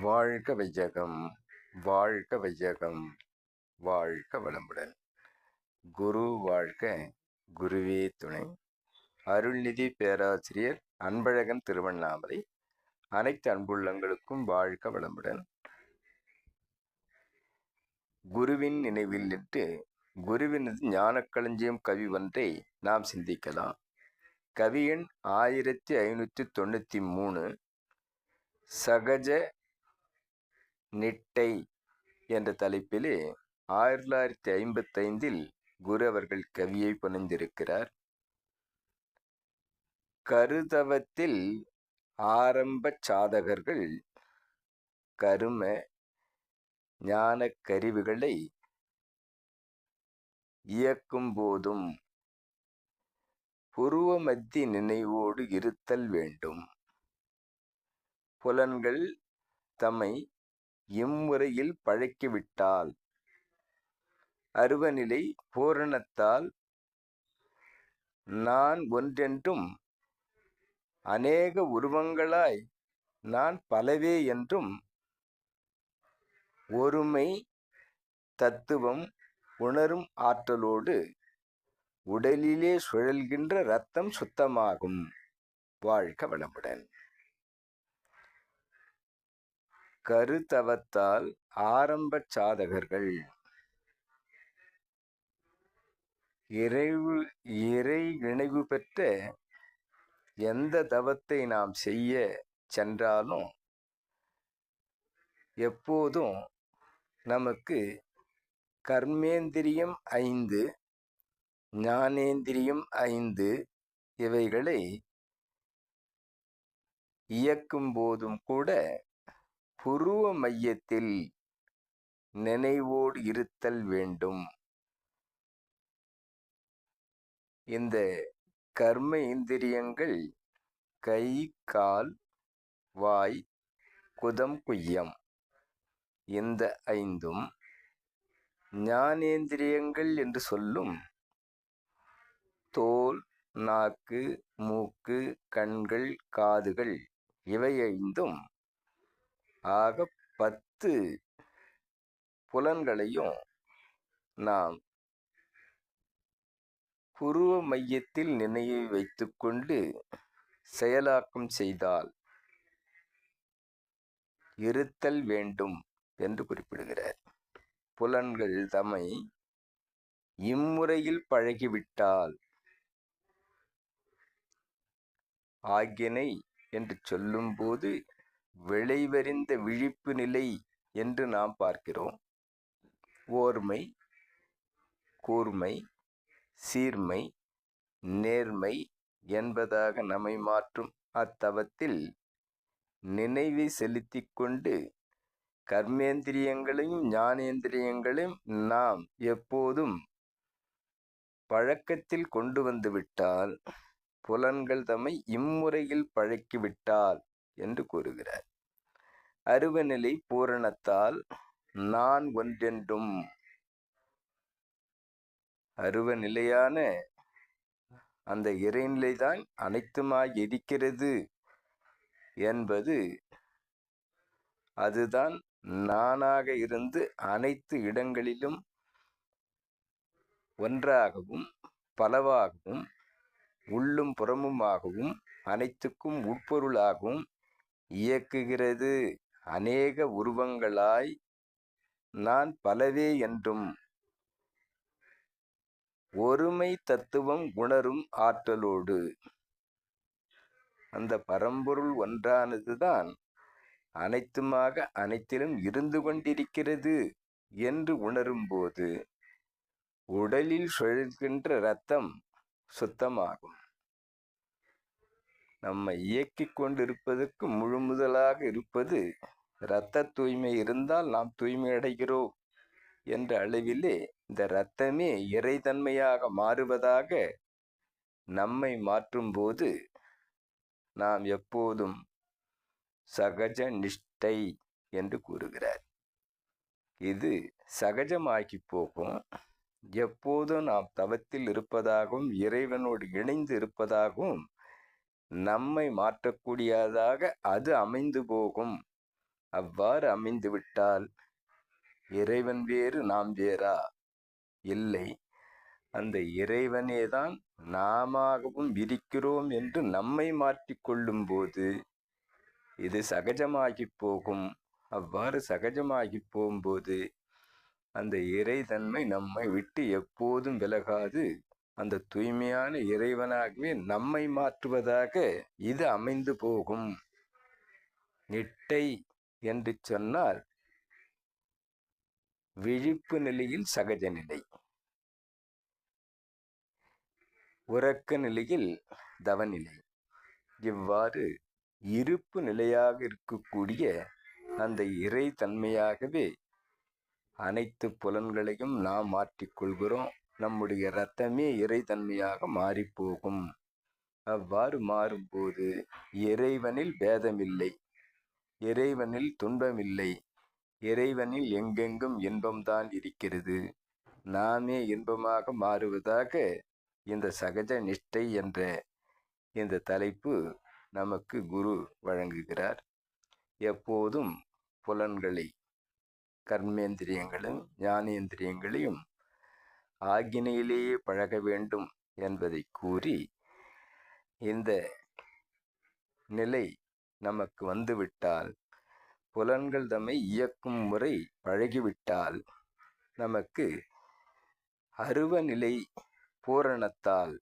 வாழ்க வையகம், வாழ்க வையகம், வாழ்க வளமுடன். குரு வாழ்க, குருவே துணை. அருள்நிதி பேராசிரியர் அன்பழகன் திருவண்ணாமலை. அனைத்து அன்புள்ளங்களுக்கும் வாழ்க வளமுடன். குருவின் நினைவில் நின்று குருவினது ஞானக்களஞ்சியம் கவி ஒன்றை நாம் சிந்திக்கலாம். கவி எண் 1593. சகஜ நிட்டை என்ற தலைப்பிலே 1955 குரு அவர்கள் கவியை புனைந்திருக்கிறார். கருதவத்தில் ஆரம்ப சாதகர்கள் கரும ஞான கருவிகளை இயக்கும் போதும் புருவ மத்தி நினைவோடு இருத்தல் வேண்டும். புலன்கள் தம்மை இம்முறையில் பழக்கிவிட்டால் அருவநிலை பூரணத்தால் நான் ஒன்றென்றும் அநேக உருவங்களாய் நான் பலவே என்றும் ஒருமை தத்துவம் உணரும் ஆற்றலோடு உடலிலே சுழல்கின்ற இரத்தம் சுத்தமாகும். வாழ்க வளமுடன். கருத்தவத்தால் ஆரம்ப சாதகர்கள் இறை இணைவு பெற்ற எந்த தவத்தை நாம் செய்ய சென்றாலும் எப்போதும் நமக்கு கர்மேந்திரியம் 5, ஞானேந்திரியம் 5 இவைகளை இயக்கும் போதும் கூட புருவ மையத்தில் நினைவோடு இருத்தல் வேண்டும். இந்த கர்ம இந்திரியங்கள் கை, கால், வாய், குதம், குய்யம் இந்த 5ம் ஞானேந்திரியங்கள் என்று சொல்லும் தோல், நாக்கு, மூக்கு, கண்கள், காதுகள் இவை 5ம் ஆக 10 புலன்களையும் நாம் புருவ மையத்தில் நினைவை வைத்துக்கொண்டு செயலாக்கம் செய்தால் இருத்தல் வேண்டும் என்று குறிப்பிடுகிறார். புலன்கள் தம்மை இம்முறையில் பழகிவிட்டால் ஆகினை என்று சொல்லும்போது விளைவறிந்த விழிப்பு நிலை என்று நாம் பார்க்கிறோம். ஓர்மை, கூர்மை, சீர்மை, நேர்மை என்பதாக நம்மை மாற்றும் அத்தவத்தில் நினைவை செலுத்தி கொண்டு கர்மேந்திரியங்களையும் ஞானேந்திரியங்களையும் நாம் எப்போதும் பழக்கத்தில் கொண்டு வந்து விட்டால் புலன்கள் தம்மை இம்முறையில் பழக்கிவிட்டால் என்று கூறுகிறார். அருவநிலை பூரணத்தால் நான் ஒன்றென்றும் அருவநிலையான அந்த இறைநிலைதான் அனைத்துமாய் இருக்கிறது என்பது அதுதான் நானாக இருந்து அனைத்து இடங்களிலும் ஒன்றாகவும் பலவாகவும் உள்ளும் புறமுமாகவும் அனைத்துக்கும் உட்பொருளாகவும் இயக்குகிறது. அநேக உருவங்களாய் நான் பலவே என்றும் ஒருமை தத்துவம் உணரும் ஆற்றலோடு அந்த பரம்பொருள் ஒன்றானதுதான் அனைத்துமாக அனைத்திலும் இருந்து கொண்டிருக்கிறது என்று உணரும்போது உடலில் சுழல்கின்ற இரத்தம் சுத்தமாகும். நம்மை இயக்கிக் கொண்டிருப்பதற்கு முழு முதலாக இருப்பது இரத்த தூய்மை இருந்தால் நாம் தூய்மை அடைகிறோம் என்ற அளவிலே இந்த இரத்தமே இறைத்தன்மையாக மாறுவதாக நம்மை மாற்றும்போது நாம் எப்போதும் சகஜ நிஷ்டை என்று கூறுகிறார். இது சகஜமாகி போகும். எப்போதும் நாம் தவத்தில் இருப்பதாகவும் இறைவனோடு இணைந்து இருப்பதாகவும் நம்மை மாற்றக்கூடியதாக அது அமைந்து போகும். அவ்வாறு அமைந்துவிட்டால் இறைவன் வேறு நாம் வேறா? இல்லை, அந்த இறைவனேதான் நாமாகவும் இருக்கிறோம் என்று நம்மை மாற்றிக்கொள்ளும் போது இது சகஜமாகி போகும். அவ்வாறு சகஜமாகி போகும்போது அந்த இறைத்தன்மை நம்மை விட்டு எப்போதும் விலகாது. அந்த தூய்மையான இறைவனாகவே நம்மை மாற்றுவதாக இது அமைந்து போகும். நிட்டை என்று சொன்னால் விழிப்பு நிலையில் சகஜ நிலை, உறக்க நிலையில் தவநிலை, இவ்வாறு இருப்பு நிலையாக இருக்கக்கூடிய அந்த இறை தன்மையாகவே அனைத்து புலன்களையும் நாம் மாற்றிக்கொள்கிறோம். நம்முடைய இரத்தமே இறை தன்மையாக மாறிப்போகும். அவ்வாறு மாறும்போது இறைவனில் பேதமில்லை, இறைவனில் துன்பமில்லை, இறைவனில் எங்கெங்கும் இன்பம்தான் இருக்கிறது. நாமே இன்பமாக மாறுவதாக இந்த சகஜ நிஷ்டை என்ற இந்த தலைப்பு நமக்கு குரு வழங்குகிறார். எப்போதும் புலன்களை, கர்மேந்திரியங்களும் ஞானேந்திரியங்களையும் ஆக்கினையிலேயே பழக வேண்டும் என்பதை கூறி, இந்த நிலை நமக்கு வந்துவிட்டால், புலன்கள் தம்மை இயக்கும் முறை பழகிவிட்டால், நமக்கு அருவநிலை பூரணத்தால்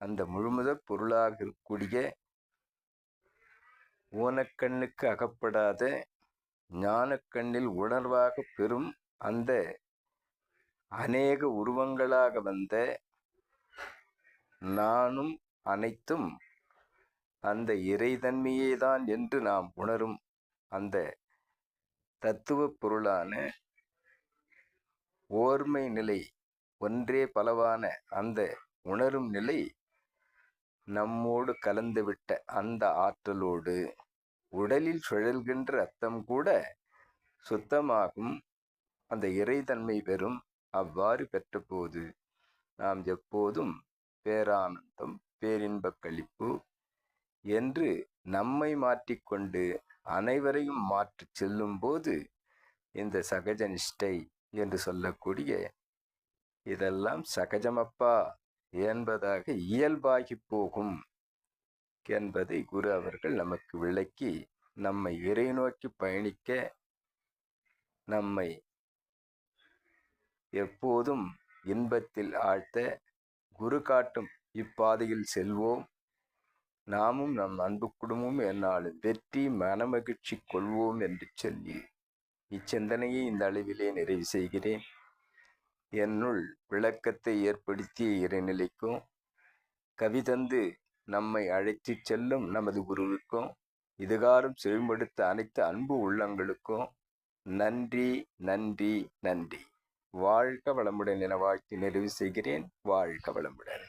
அந்த முழுமுதற் பொருளாக இருக்கக்கூடிய ஊனக்கண்ணுக்கு அகப்படாத ஞானக்கண்ணில் உணர்வாக பெறும் அந்த அநேக உருவங்களாக வந்த நானும் அனைத்தும் அந்த இறைத்தன்மையேதான் என்று நாம் உணரும் அந்த தத்துவ பொருளான ஓர்மை நிலை, ஒன்றே பலவான அந்த உணரும் நிலை நம்மோடு கலந்துவிட்ட அந்த ஆற்றலோடு உடலில் சுழல்கின்ற ரத்தம் கூட சுத்தமாகும், அந்த இறைத்தன்மை பெறும். அவ்வாறு பெற்றபோது நாம் எப்போதும் பேரானந்தம், பேரின்பக் களிப்பு என்று நம்மை மாற்றிக்கொண்டு அனைவரையும் மாற்றி செல்லும் போது இந்த சகஜ நிஷ்டை என்று சொல்லக்கூடிய இதெல்லாம் சகஜமப்பா என்பதாக இயல்பாகி போகும் என்பதை குரு அவர்கள் நமக்கு விளக்கி நம்மை இறை நோக்கி பயணிக்க, நம்மை எப்போதும் இன்பத்தில் ஆழ்த்த குரு காட்டும் இப்பாதையில் செல்வோம். நாமும் நம் அன்பு குடும்பமும் என்னாலும் வெற்றி மனமகிழ்ச்சி கொள்வோம் என்று சொல்லி இச்சிந்தனையை இந்த அளவிலே நிறைவு செய்கிறேன். என்னுள் விளக்கத்தை ஏற்படுத்திய இறைநிலைக்கும், கவிதந்து நம்மை அழைத்து செல்லும் நமது குருவுக்கும், இதுகாரும் செவிமடுத்த அனைத்து அன்பு உள்ளங்களுக்கும் நன்றி, நன்றி, நன்றி. வாழ்க வளமுடன் என வாழ்த்தி நிறைவு செய்கிறேன். வாழ்க வளமுடன்.